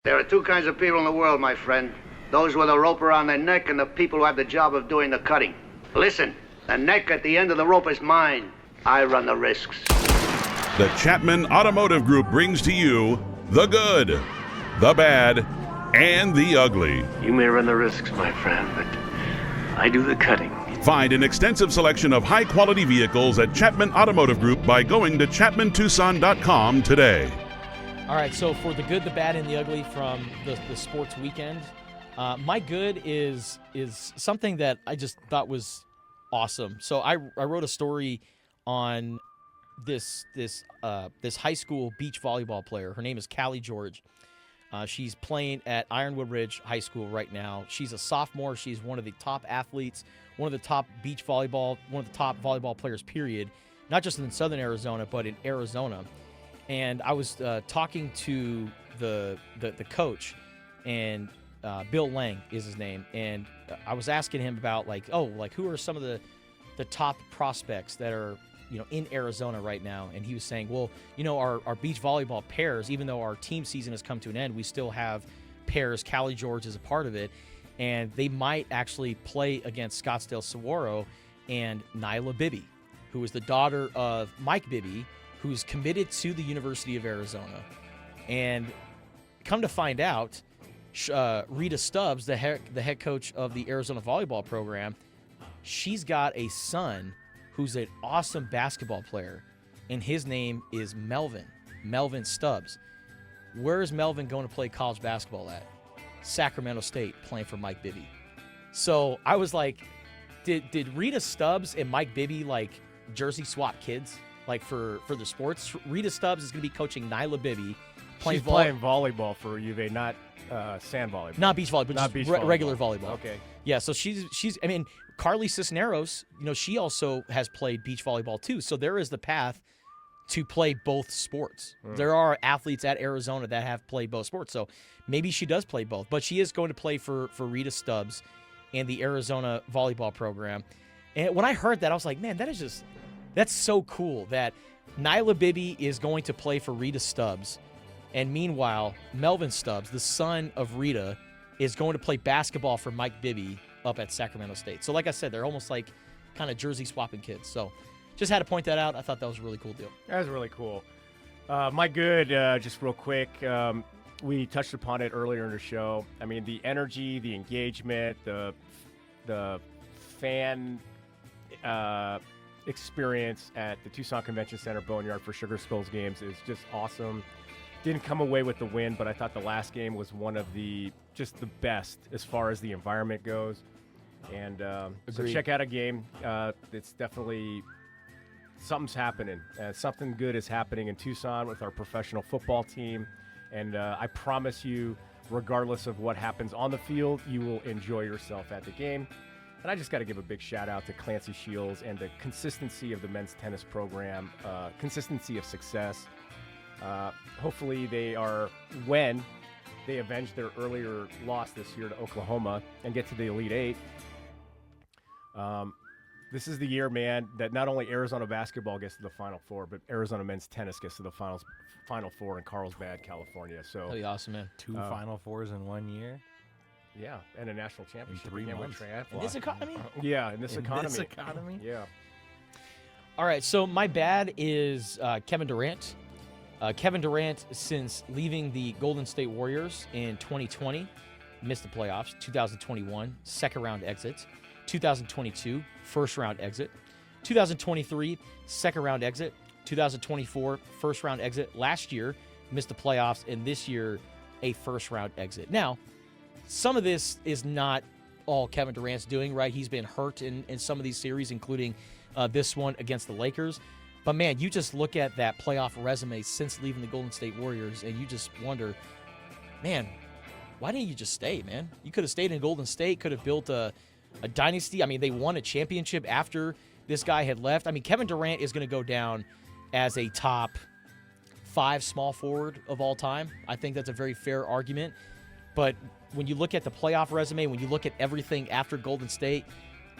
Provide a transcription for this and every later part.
There are two kinds of people in the world, my friend. Those with a rope around their neck and the people who have the job of doing the cutting. Listen, the neck at the end of the rope is mine. I run the risks. The Chapman Automotive Group brings to you the good, the bad, and the ugly. You may run the risks, my friend, but I do the cutting. Find an extensive selection of high-quality vehicles at Chapman Automotive Group by going to ChapmanTucson.com today. All right, so for the good, the bad, and the ugly from the sports weekend, my good is something that I just thought was awesome. So I wrote a story on this high school beach volleyball player. Her name is Callie George. She's playing at Ironwood Ridge High School right now. She's a sophomore. She's one of the top athletes, one of the top beach volleyball, one of the top volleyball players, period. Not just in southern Arizona, but in Arizona. And I was talking to the coach, and Bill Lang is his name. And I was asking him about who are some of the top prospects that are, in Arizona right now. And he was saying, well, our beach volleyball pairs, even though our team season has come to an end, we still have pairs. Callie George is a part of it. And they might actually play against Scottsdale Saguaro and Nyla Bibby, who is the daughter of Mike Bibby, who's committed to the University of Arizona. And come to find out, Rita Stubbs, the head coach of the Arizona volleyball program, she's got a son who's an awesome basketball player, and his name is Melvin Stubbs. Where is Melvin going to play college basketball at? Sacramento State, playing for Mike Bibby. So I was like, did Rita Stubbs and Mike Bibby jersey swap kids for the sports? Rita Stubbs is going to be coaching Nyla Bibby. She's playing volleyball for UVA, not sand volleyball. Not beach volleyball, but just regular volleyball. Okay. Yeah, so she's Carly Cisneros, she also has played beach volleyball too. So there is the path to play both sports. There are athletes at Arizona that have played both sports. So maybe she does play both, but she is going to play for Rita Stubbs and the Arizona volleyball program. And when I heard that, I was like, man, that's so cool that Nyla Bibby is going to play for Rita Stubbs. And meanwhile, Melvin Stubbs, the son of Rita, is going to play basketball for Mike Bibby up at Sacramento State. So like I said, they're almost like kind of jersey swapping kids. So just had to point that out. I thought that was a really cool deal. That was really cool. My good, just real quick, we touched upon it earlier in the show. I mean, the energy, the engagement, the fan experience at the Tucson Convention Center Boneyard for Sugar Skulls games is just awesome. Didn't come away with the win, but I thought the last game was one of the best as far as the environment goes. And so check out a game. It's definitely something's happening. Something good is happening in Tucson with our professional football team. And I promise you, regardless of what happens on the field, you will enjoy yourself at the game. And I just got to give a big shout out to Clancy Shields and the consistency of the men's tennis program, consistency of success. Hopefully when they avenge their earlier loss this year to Oklahoma and get to the Elite Eight. This is the year, man, that not only Arizona basketball gets to the Final Four, but Arizona men's tennis gets to the Final Four in Carlsbad, California. So that'd be awesome, man. Two Final Fours in 1 year. Yeah, and a national championship. In 3 months. In this economy? Yeah, in this economy. This economy? Yeah. All right, so my bad is Kevin Durant. Kevin Durant, since leaving the Golden State Warriors in 2020, missed the playoffs. 2021, second-round exit. 2022, first-round exit. 2023, second-round exit. 2024, first-round exit. Last year, missed the playoffs, and this year, a first-round exit. Now, some of this is not all Kevin Durant's doing, right? He's been hurt in some of these series, including this one against the Lakers. But, man, you just look at that playoff resume since leaving the Golden State Warriors, and you just wonder, man, why didn't you just stay, man? You could have stayed in Golden State, could have built a dynasty. I mean, they won a championship after this guy had left. I mean, Kevin Durant is going to go down as a top 5 small forward of all time. I think that's a very fair argument. But when you look at the playoff resume, when you look at everything after Golden State,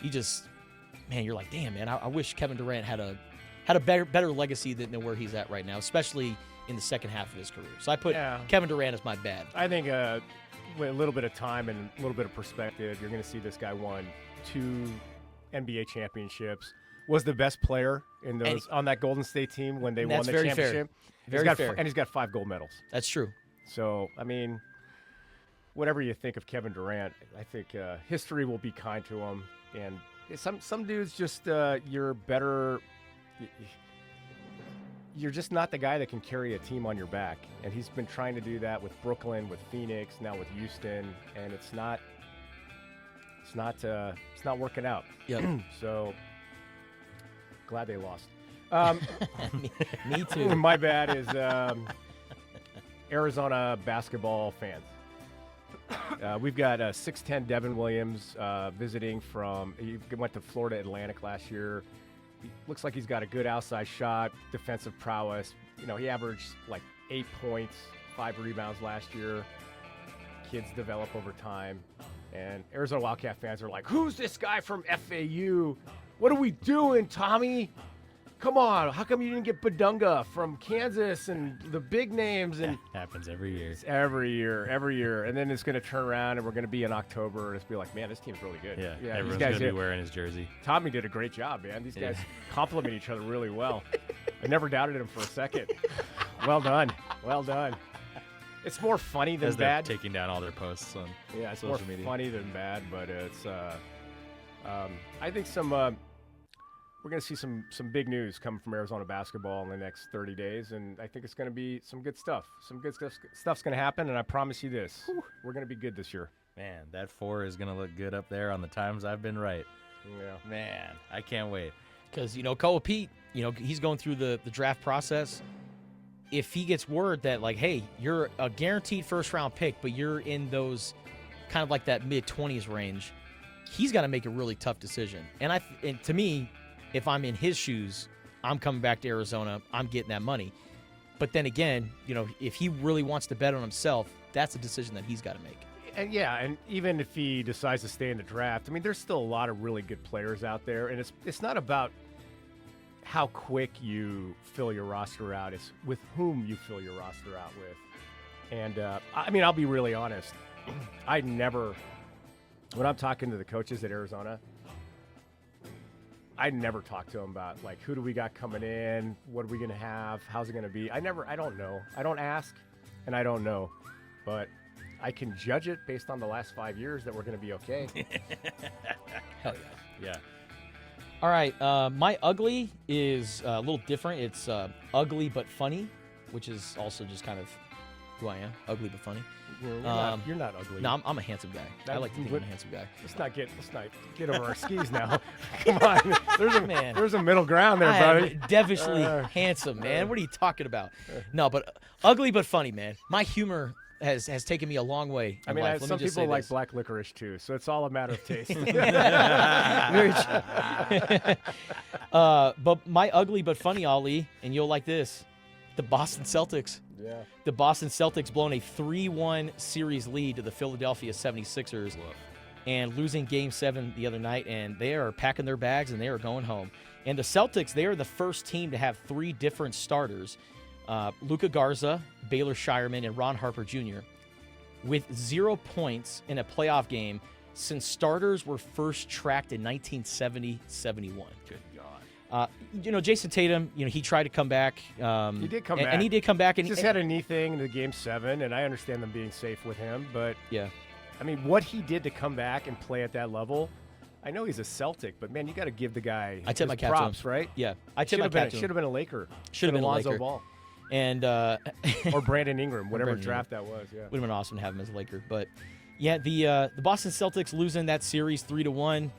you're like, damn, man, I wish Kevin Durant had a better legacy than where he's at right now, especially in the second half of his career. So I put Yeah. Kevin Durant as my bad. I think with a little bit of time and a little bit of perspective, you're going to see this guy won 2 NBA championships, was the best player in those on that Golden State team when they won that's the very championship. Very fair. And he's got 5 gold medals. That's true. So, I mean, whatever you think of Kevin Durant, I think history will be kind to him. And some dudes just you're better. You're just not the guy that can carry a team on your back. And he's been trying to do that with Brooklyn, with Phoenix, now with Houston, and it's not working out. Yeah. So glad they lost. Me too. My bad is Arizona basketball fans. We've got 6'10" Devin Williams visiting from. He went to Florida Atlantic last year. He looks like he's got a good outside shot, defensive prowess. You know, he averaged like 8 points, 5 rebounds last year. Kids develop over time. And Arizona Wildcat fans are like, who's this guy from FAU? What are we doing, Tommy? Come on, how come you didn't get Badunga from Kansas and the big names? And Happens every year. it's every year. And then it's going to turn around and we're going to be in October and it's be like, man, this team's really good. Yeah, these everyone's guys going to be here- wearing his jersey. Tommy did a great job, man. These guys complement each other really well. I never doubted him for a second. Well done. It's more funny than As they're bad. taking down all their posts on Yeah, it's social more media. funny than bad, but it's. I think we're going to see some big news coming from Arizona basketball in the next 30 days, and I think it's going to be some good stuff. Some good stuff's going to happen, and I promise you this: we're going to be good this year. Man, that 4 is going to look good up there on the times I've been right. Yeah. Man, I can't wait. Because, Koa Pete, he's going through the draft process. If he gets word that, like, hey, you're a guaranteed first-round pick, but you're in those kind of like that mid-20s range, he's got to make a really tough decision. And to me, if I'm in his shoes, I'm coming back to Arizona. I'm getting that money. But then again, if he really wants to bet on himself, that's a decision that he's got to make. And and even if he decides to stay in the draft, I mean, there's still a lot of really good players out there, and it's not about how quick you fill your roster out. It's with whom you fill your roster out with. And I mean, I'll be really honest. When I'm talking to the coaches at Arizona, I never talk to them about, like, who do we got coming in? What are we going to have? How's it going to be? I don't know. I don't ask, and I don't know. But I can judge it based on the last 5 years that we're going to be okay. Hell yeah. Yeah. All right, my ugly is a little different. It's ugly but funny, which is also just kind of who I am. Ugly but funny. You're not ugly. No, I'm a handsome guy. I like to think I'm a handsome guy. Let's not get over our skis now. Come on. Man. There's a middle ground there, I buddy. am devilishly handsome, man. What are you talking about? No, but ugly but funny, man. My humor has taken me a long way in I mean, life. Let some me just people say like this. black licorice too, so it's all a matter of taste. Very true. But my ugly but funny, Ali, and you'll like this, the Boston Celtics. Yeah. The Boston Celtics blown a 3-1 series lead to the Philadelphia 76ers and losing Game 7 the other night, and they are packing their bags and they are going home. And the Celtics, they are the first team to have 3 different starters, Luka Garza, Baylor Shireman, and Ron Harper Jr., with 0 points in a playoff game since starters were first tracked in 1970-71. Good God. Jason Tatum, he tried to come back. He did come back. And he did come back. And He just had a knee thing in the Game 7, and I understand them being safe with him, but yeah. I mean, what he did to come back and play at that level, I know he's a Celtic, but man, you got to give the guy I tip his my cap to props, him. right? Yeah, I tip my cap to him. Should have been a Laker. Should have been a Lonzo Laker. Ball. And Or Brandon Ingram, whatever Brandon draft that was. Yeah. would have been awesome to have him as a Laker. But yeah, the Boston Celtics losing that series 3-1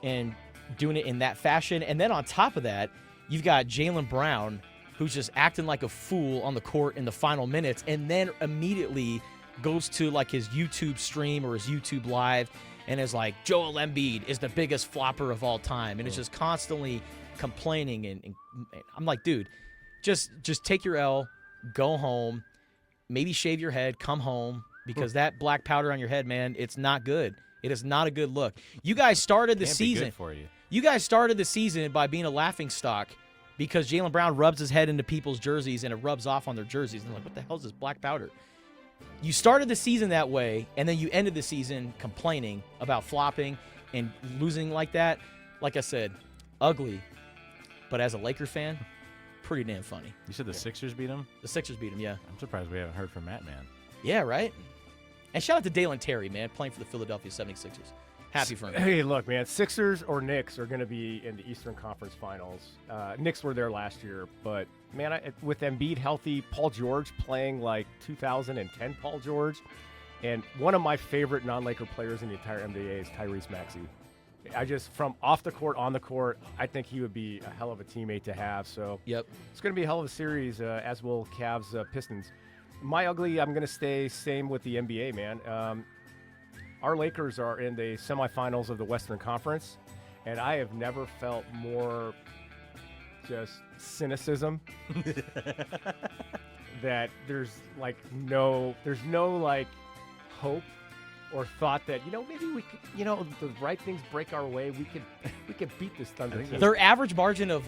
and doing it in that fashion. And then on top of that, you've got Jaylen Brown, who's just acting like a fool on the court in the final minutes, and then immediately goes to like his YouTube stream or his YouTube live and is like, Joel Embiid is the biggest flopper of all time. And it's just constantly complaining. And I'm like, dude, just take your L, go home, maybe shave your head, come home, because that black powder on your head, man, it's not good. It is not a good look. You guys started the Can't be season. good for you. You guys started the season by being a laughingstock because Jaylen Brown rubs his head into people's jerseys and it rubs off on their jerseys. And they're like, what the hell is this black powder? You started the season that way, and then you ended the season complaining about flopping and losing like that. Like I said, ugly, but as a Laker fan, pretty damn funny. You said the Sixers beat him? The Sixers beat him, yeah. I'm surprised we haven't heard from Matt, man. Yeah, right? And shout out to Dalen Terry, man, playing for the Philadelphia 76ers. Happy for him. Hey, look, man, Sixers or Knicks are going to be in the Eastern Conference Finals. Knicks were there last year, but, man, with Embiid healthy, Paul George playing like 2010 Paul George, and one of my favorite non-Laker players in the entire NBA is Tyrese Maxey. From off the court, on the court, I think he would be a hell of a teammate to have. So Yep. it's going to be a hell of a series, as will Cavs Pistons. My ugly, I'm going to stay same with the NBA, man. Our Lakers are in the semifinals of the Western Conference, and I have never felt more just cynicism that there's no hope or thought that, maybe we could, the right things break our way. We could beat this Thunder team. Their average margin of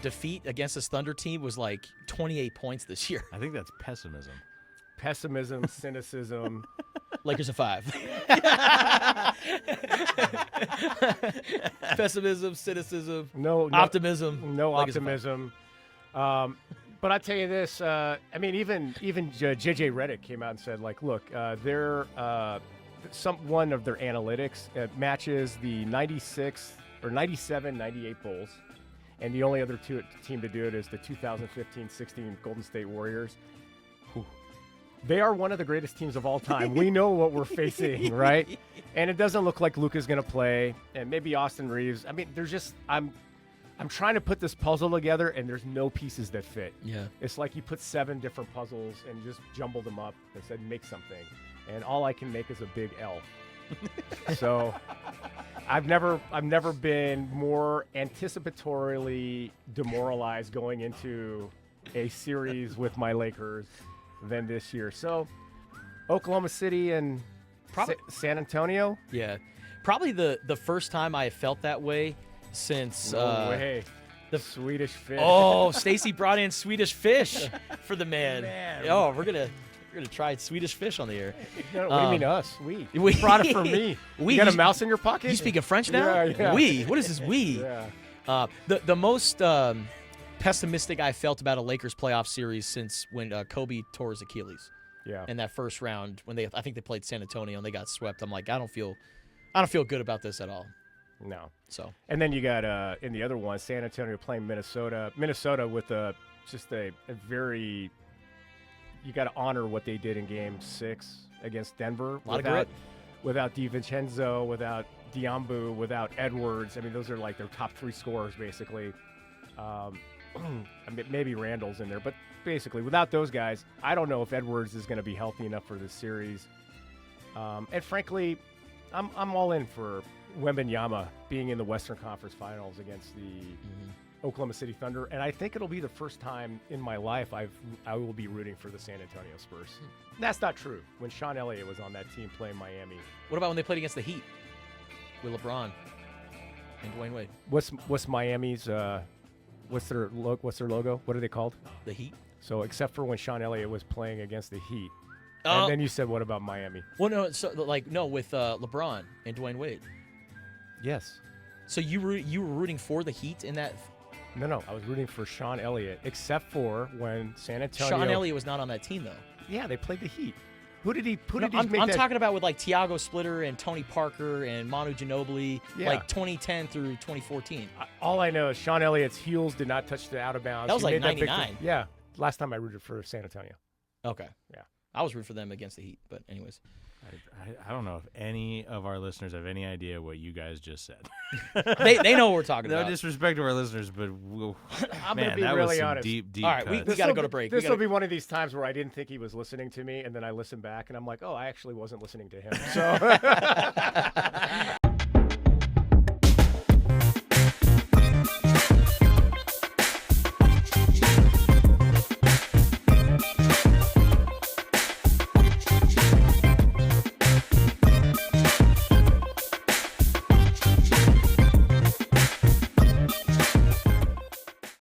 defeat against this Thunder team was like 28 points this year. I think that's pessimism. Pessimism, cynicism. Lakers of 5. Pessimism, cynicism, optimism. No Lakers of optimism. But I tell you this, even JJ Redick came out and said, look, one of their analytics matches the 96 or 97, 98 Bulls, and the only other team to do it is the 2015-16 Golden State Warriors. They are one of the greatest teams of all time. We know what we're facing, right? And it doesn't look like Luka's going to play, and maybe Austin Reeves. I'm trying to put this puzzle together, and there's no pieces that fit. Yeah. It's like you put 7 different puzzles and just jumbled them up and said, make something. And all I can make is a big L. So I've never been more anticipatorily demoralized going into a series with my Lakers than this year. So Oklahoma City and San Antonio. Yeah. Probably the first time I felt that way since No way. The Swedish fish. Oh, Stacy brought in Swedish fish for the man. Oh, we're gonna try Swedish fish on the air. What do you mean us? We We brought it for me. You got a mouse in your pocket? You speaking French now? Yeah. We. What is this we? Yeah. The most pessimistic I felt about a Lakers playoff series since when Kobe tore his Achilles. Yeah. In that first round when I think they played San Antonio and they got swept. I'm like, I don't feel good about this at all. No. So. And then you got in the other one, San Antonio playing Minnesota. Minnesota with just a very. You got to honor what they did in Game 6 against Denver. A lot of grit. Without DiVincenzo, without Diambu, without Edwards. I mean, those are like their top 3 scorers basically. Maybe Randall's in there, but basically without those guys, I don't know if Edwards is going to be healthy enough for this series. And frankly, I'm all in for Wembanyama being in the Western Conference Finals against the Oklahoma City Thunder, and I think it'll be the first time in my life I will be rooting for the San Antonio Spurs. That's not true. When Sean Elliott was on that team playing Miami. What about when they played against the Heat with LeBron and Dwayne Wade? What's Miami's? What's their logo? What are they called? The Heat. So except for when Sean Elliott was playing against the Heat, Oh. and then you said what about Miami? Well, no. So with LeBron and Dwayne Wade. Yes. So you were rooting for the Heat in that. No. I was rooting for Sean Elliott, except for when San Antonio. Sean Elliott was not on that team though. Yeah, they played the Heat. Who did he? I'm talking about with like Tiago Splitter and Tony Parker and Manu Ginobili, like 2010 through 2014. All I know is Sean Elliott's heels did not touch the out of bounds. That was like 99. Yeah, last time I rooted for San Antonio. Okay. Yeah. I was rooting for them against the Heat, but anyways. I don't know if any of our listeners have any idea what you guys just said. they know what we're talking about. No disrespect to our listeners, but I'm man, gonna be that really was some honest. deep All right, we got to go to break. This will be one of these times where I didn't think he was listening to me, and then I listened back, and I'm like, oh, I actually wasn't listening to him. So.